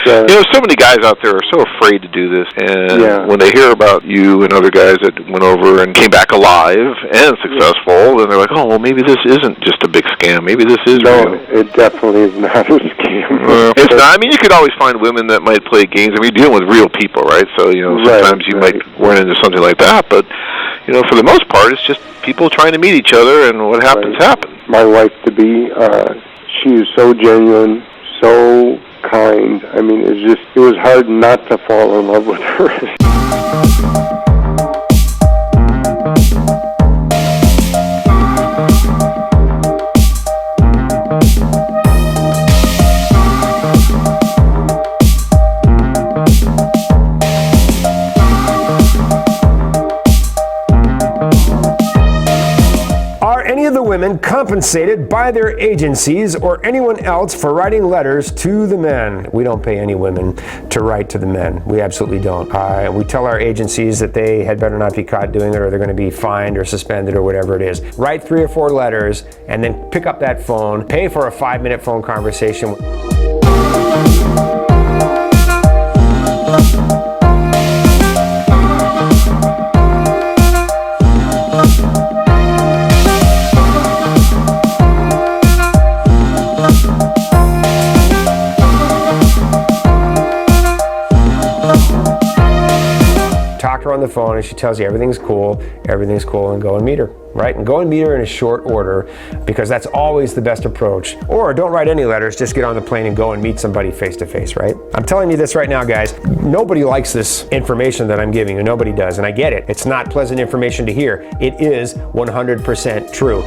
You know, so many guys out there are so afraid to do this, and when they hear about you and other guys that went over and came back alive and successful, then they're like, oh, well, maybe this isn't just a big scam. Maybe this is real. No, it definitely is not a scam. It's not. I mean, you could always find women that might play games. I mean, you're dealing with real people, right? So, you know, sometimes you might run into something like that, but, you know, for the most part, it's just people trying to meet each other, and what happens, happens. My wife-to-be, she is so genuine, so kind. I mean, it was hard not to fall in love with her. Any of the women compensated by their agencies or anyone else for writing letters to the men? We don't pay any women to write to the men. We absolutely don't. We tell our agencies that they had better not be caught doing it, or they're going to be fined or suspended or whatever it is. Write 3 or 4 letters and then pick up that phone, pay for a 5-minute phone conversation. Talk to her on the phone and she tells you everything's cool, and go and meet her, right? And go and meet her in a short order, because that's always the best approach. Or don't write any letters, just get on the plane and go and meet somebody face to face, right? I'm telling you this right now, guys. Nobody likes this information that I'm giving you. Nobody does, and I get it. It's not pleasant information to hear. It is 100% true.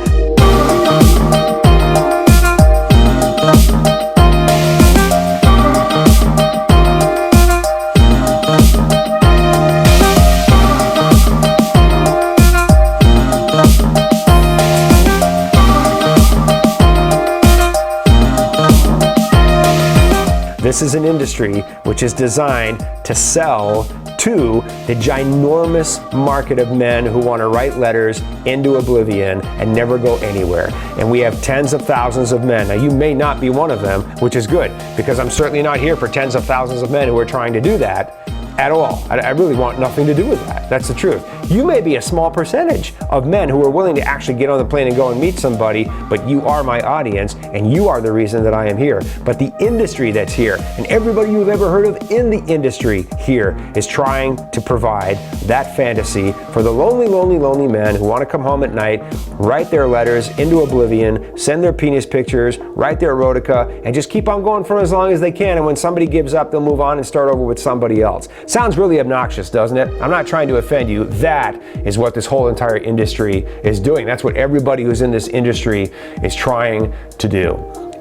This is an industry which is designed to sell to the ginormous market of men who want to write letters into oblivion and never go anywhere. And we have tens of thousands of men. Now, you may not be one of them, which is good, because I'm certainly not here for tens of thousands of men who are trying to do that at all. I really want nothing to do with that. That's the truth. You may be a small percentage of men who are willing to actually get on the plane and go and meet somebody, but you are my audience, and you are the reason that I am here. But the industry that's here, and everybody you've ever heard of in the industry here, is trying to provide that fantasy for the lonely, lonely, lonely men who want to come home at night, write their letters into oblivion, send their penis pictures, write their erotica, and just keep on going for as long as they can. And when somebody gives up, they'll move on and start over with somebody else. Sounds really obnoxious, doesn't it? I'm not trying to offend you. That is what this whole entire industry is doing. That's what everybody who's in this industry is trying to do.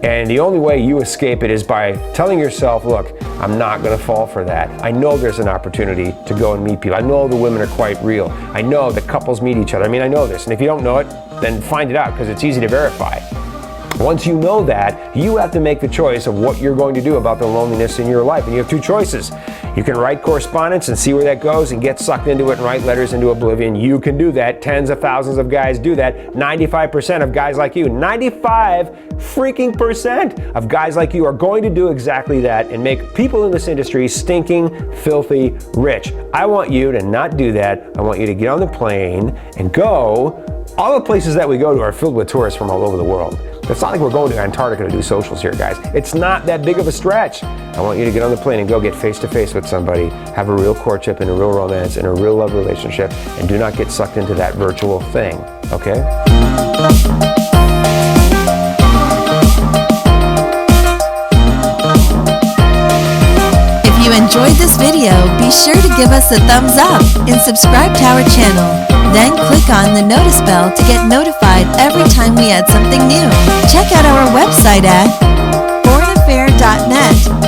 And the only way you escape it is by telling yourself, look, I'm not going to fall for that. I know there's an opportunity to go and meet people. I know the women are quite real. I know that couples meet each other. I mean, I know this. And if you don't know it, then find it out, because it's easy to verify. Once you know that, you have to make the choice of what you're going to do about the loneliness in your life. And you have 2 choices. You can write correspondence and see where that goes and get sucked into it and write letters into oblivion. You can do that. Tens of thousands of guys do that. 95% of guys like you, 95 freaking percent of guys like you are going to do exactly that and make people in this industry stinking, filthy rich. I want you to not do that. I want you to get on the plane and go. All the places that we go to are filled with tourists from all over the world. It's not like we're going to Antarctica to do socials here, guys. It's not that big of a stretch. I want you to get on the plane and go get face-to-face with somebody, have a real courtship and a real romance and a real love relationship, and do not get sucked into that virtual thing, okay? If you enjoyed this video, be sure to give us a thumbs up and subscribe to our channel. Then click on the notice bell to get notified every time we add something new. Check out our website at foreignaffair.net